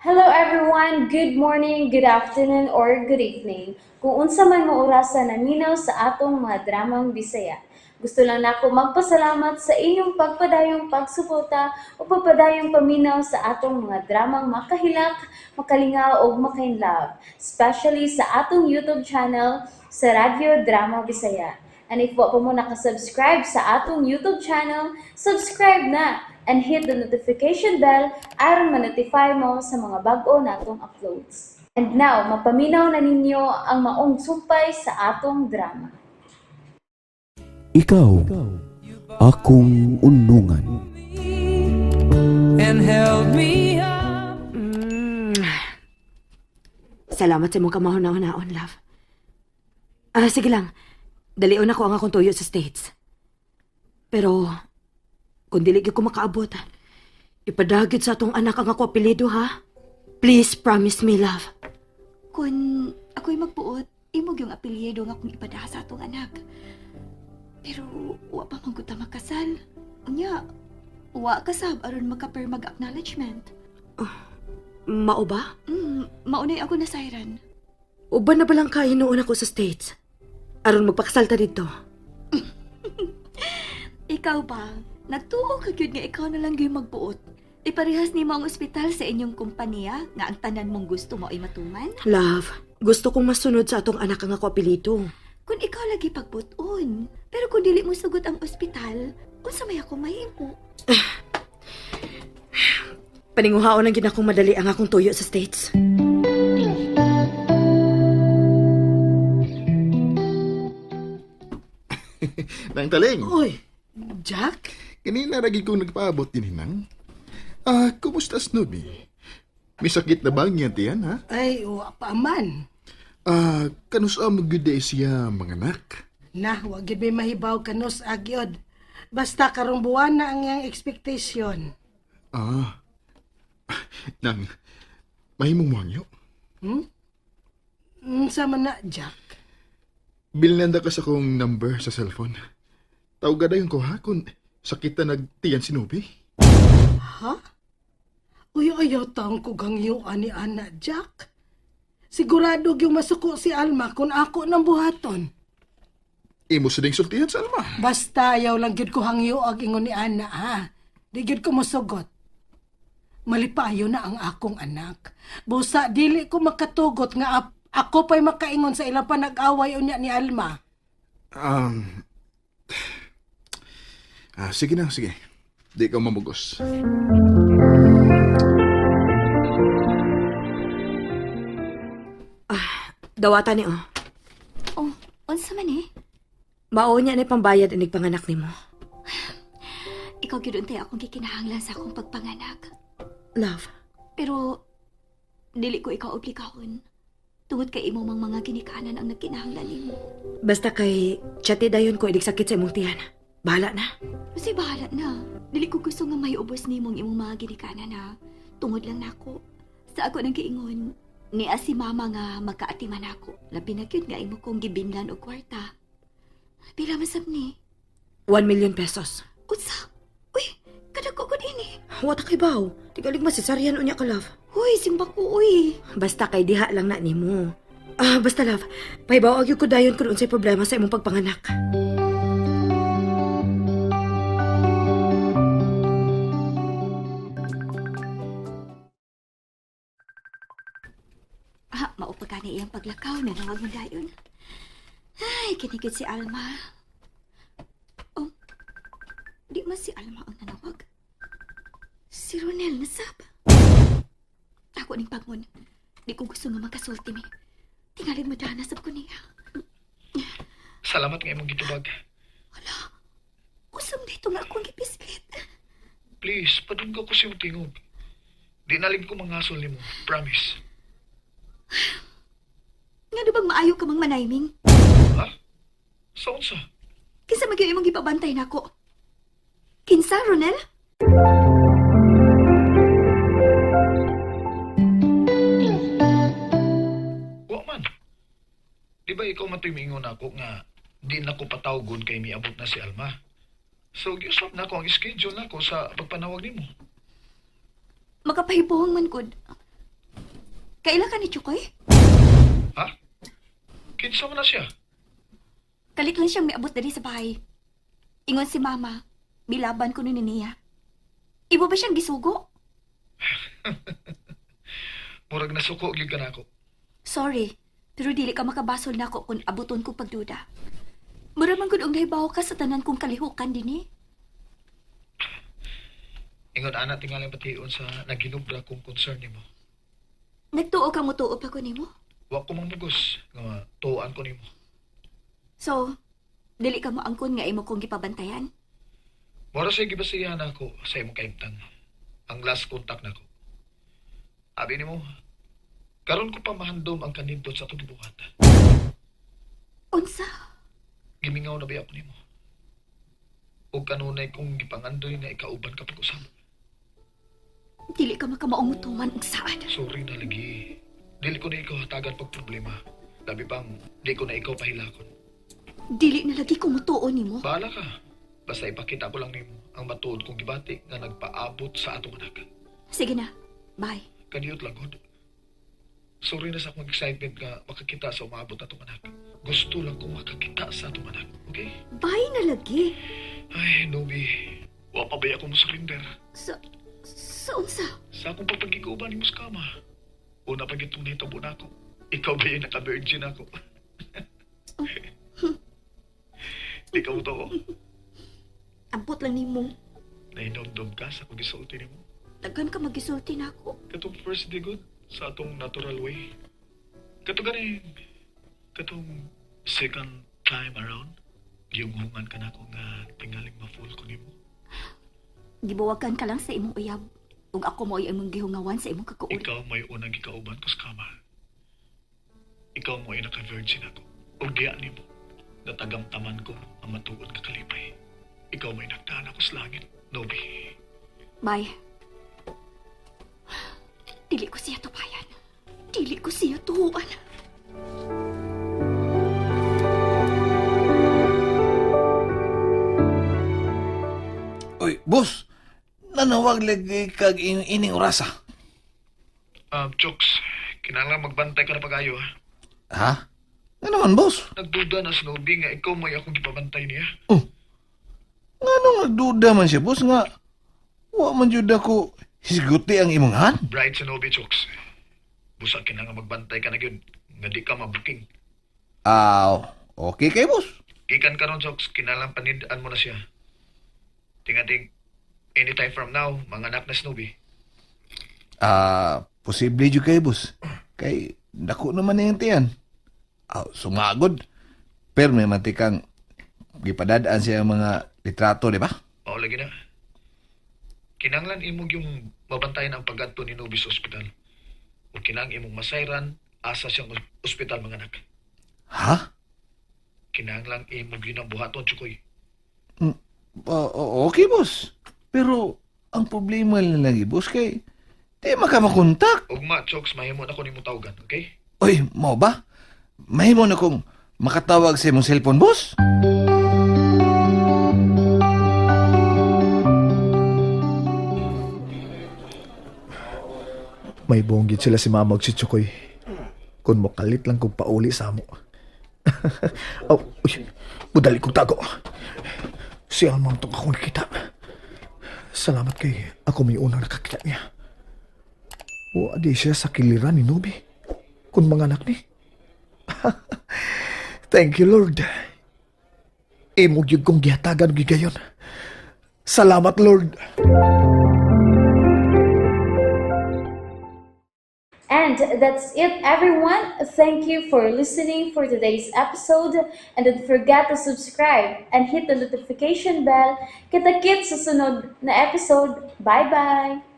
Hello everyone, good morning, good afternoon, or good evening. Kung unsa man mo orasan naminaw sa atong mga dramang Bisaya. Gusto lang nako magpasalamat sa inyong pagpadayong pagsuporta o pagpadayong paminaw sa atong mga dramang makahilak, makalingaw o makainlove, especially sa atong YouTube channel sa Radyo Drama Bisaya. And if wa pa mo nakasubscribe sa atong YouTube channel, subscribe na and hit the notification bell aron ma-notify mo sa mga bag-o natong uploads. And now, mapaminaw na ninyo ang maong sumpay sa atong drama. Ikaw, akong unungan. And held me up. Salamat sa mong kamahon-naon, love. Sige lang. Dalion ako ang akong tuyo sa States. Pero, kung dili gyud ko makaabot, ipadagit sa atong anak ang ako apelido, ha? Please promise me, love. Kung ako'y magbuot, imog yung apelyido nga akong ipadaha sa atong anak. Pero, wa pa man ta makasal. Unya, wa kasab aron maka-permag acknowledgement. Mao ba? Maunay ako na sayran. Uban na balang kayo noon ako sa States? Aron magpakasal ta dito. Ikaw ba? Nagtuo ka gyud nga ikaw na lang gyud magbuot. Iparehas nimo ang ospital sa inyong kompanya nga ang tanan mong gusto mo ay matuman? Love, gusto kong masunod sa atong anak ang ako apelido. Kung ikaw lagi pagbuton. Pero kung dili mo sugot ang ospital, unsa may ako mahimo? Paninguhaon ang ginakong madali ang akong tuyo sa States. Nang taling, Oy, Jack? kanina ragi kong nagpaabot din hinang. Kumusta Snoopy? May sakit na ba ang iyang tiyan, ha? Ay, wa pa man. Kanusa mo gud siya mga anak? Nah, wag gid may mahibaw kanos agyod. Basta karong buwan na ang iyang expectation. Nang, mahimong muangyo. Unsa man na, Jack? Bilnanda ka sa kong number sa cellphone. Tawagadayon ko ha kung sakit na nagtiyan si Snoopy. Ha? Uy, ayaw taong kugang yung ani ana, Jack. Sigurado yung masuko si Alma kung ako nang buhaton. Imo sa ding sultihan sa Alma. Basta ayaw lang gid ko hangyo ag ingon ni ana, ha? Di gid ko mosugot. Malipayo na ang akong anak. Busa, dili ko makatugot nga ako pa'y makaingon sa ilang panag-away unya ni Alma. Sige na, sige. Di ka mamugos. Dawata ni Oh, unsa man eh? Mao niya na pambayad inig panganak nimo. Ikaw gyud untay akong gikinahanglan sa akong pagpanganak. Love, Pero dili ko ikaw obligahon. Tungod kay imo mang mga ginikanan ang nagkinahanglan nimo. basta kay chati dayon ko idig sakit sa imong tiyan. Bahala na. Kasi bahala na. Dili ko gusto nga may ubos nimo ang imong mga ginikanan na. Tungod lang nako. Sa ako nang giingon, ni si mama nga magkaatiman ako. Labi na gyud nga imo kong gibinlan og kwarta. Pila masab ni? 1 million pesos. Unsa? Uy, kadako ko ini. Wata kay baw. Tigalig masisaryan unya ka, love. Uy, simba ko uy. Basta kay diha lang na nimo. Basta love. Pahibaw agyo ko dayon kung unsay problema sa imong pagpanganak. Maupa ka na iyang paglakaw na nawag mo dayon. Ay, kinigit si Alma. Oh, di man si Alma ang nanawag. Si Ronel nasab. Ako ning pangon. Di ko gusto nga makasulti mi. Tingalin mo dana sab ko niya. Salamat nga imong gitubag. Usam dito nga akong gipispit. Please, padunggo ko siyong tingog. Di nalim ko mangasol nimo. Promise. Nga do bang maayo ka mang manayming? Ha? Sa unsa? Kinsa magyo imong gipabantay nako? Kinsa, Ronel? Wa man. Di ba ikaw man tumingon ako nga di na ko patawgon kay miabot na si Alma? So, giusap na ko ang schedule na ko sa pagpanawag nimo. Makapahibuhong man, good. Kaila ka ni Chukoy? Ha? Kinsa man na siya? Kalik lang siyang miabot dali sa bahay. Ingon si Mama, bilaban ko ni niya. Ibo ba siyang gisugo? Murag nasuko gyud ka nako. Sorry, pero dili ka makabasol na ako kung abuton kong pagduda. Mura man gud og nahibaw ka sa tanan kong kalihukan dinhi. Ingon ana tingali patiun sa naginubra kong concern nimo. Nagtuo ka mo tuo pa ko nimo? Wa ko mamugos nga tuan ko nimo. So, dili ka mo angkon nga imo kong gipabantayan? Mora say gibasihan ako sa imong kaimtang. Ang last contact nako. Abi nimo, karon ko pa mahandom ang kanindot sa atong gibuhat. Unsa? Gimingaw na ba ako nimo? O kanunay kong gipangandoy na ikauban ka pag-usap. Dili ka makamaungutuman og saad. Sorry na lagi. Dili ko na ikaw hatagan pag problema. Labi pang, di ko na ikaw pahilakon. Dili na lagi ko mutuo nimo. Bahala ka. Basta ipakita ko lang nimo ang matuod kong gibati nga nagpaabot sa atong anak. Sige na. Bye. Kaniyot lang, God. Sorry na sa akong excitement nga makakita sa umabot atong anak. Gusto lang kong makakita sa atong anak. Okay? Bye na lagi. Ay, Nobi. Wa pa ba ako mo surrender? Sa unsa? Sa akong papagiguban ni Muskama. Una pag itong nitabo na ako. Ikaw ba yung naka-virgin ako? Di ka mo to ko. Ambot lang nimo. Nahinomdom ka sa kung gisulti mo. Daghan ka magisulti na ako. Katong first day good sa atong natural way. Katong second time around. Yung hungan ka na ako nga tingaling ma-full ko nimo. Gibuwagan ka lang sa imong uyab. Ug ako mo ay imong gihungawan sa imong kakuon. Ikaw may unang gikauban ko sa kama. Ikaw mo ay naka-virgin ako. O diya ni mo. Natagamtaman ko ang matuod ka kalipay. Ikaw may nagdaan ako sa langit, Nobi. Bye. Dili ko siya tupayan. Dili ko siya tuhuan. Oy, boss. Nanawag lagi kag ining orasa. Chooks, kinahanglan magbantay ka na pag-ayo, ha? Ha? Nga naman, boss. Nagduda na si Nobi nga ikaw may akong gipabantay niya. Nga nung nagduda man siya, boss, nga. Wa man jud ako hisguti ang imong han. Bright si Nobi, Chooks. Busa kinahanglan magbantay ka na yun. Nga di ka mabuking. Okay kay boss. Gikan ka ron, Chooks. Kinahanglan panidaan mo na siya. Tingating, anytime from now, mga anak na si Nobi. Posible jud kay boss. Kay dako naman na yung tiyan. Sumagod. Pero may matikang gipadadaan siya mga litrato, di ba? O, lagi na. Kinahanglan imong yung mabantayan ang pag-adto ni Nobi sa ospital. O kinahanglan imong masayran, asa siyang ospital mga anak. Ha? Kinahanglan imong yun ang buhaton, Chukoy. Okay, boss. Pero ang problema lang lagi, boss, kay di makamakontak. Ugma, Chokes, mahimo na ko ni mo tawagan, okay? Oy, mo ba? Mahimo na kong makatawag sa imong cellphone, boss? May bonggit sila si Mama ug si Chukoy. Kung mo kalit lang kong pauli sa amo. Uy, budali kong tago. Si Alma ang akong nakita. Salamat kay ako may unang nakakita niya. O adi siya sa kiliran ni Nobi. Kung mga anak ni. Thank you, Lord. Imog yung kong gihatagan gigayon. Salamat, Lord. And that's it, everyone. Thank you for listening for today's episode. And don't forget to subscribe and hit the notification bell. Kita-kits sa sunod na episode. Bye-bye!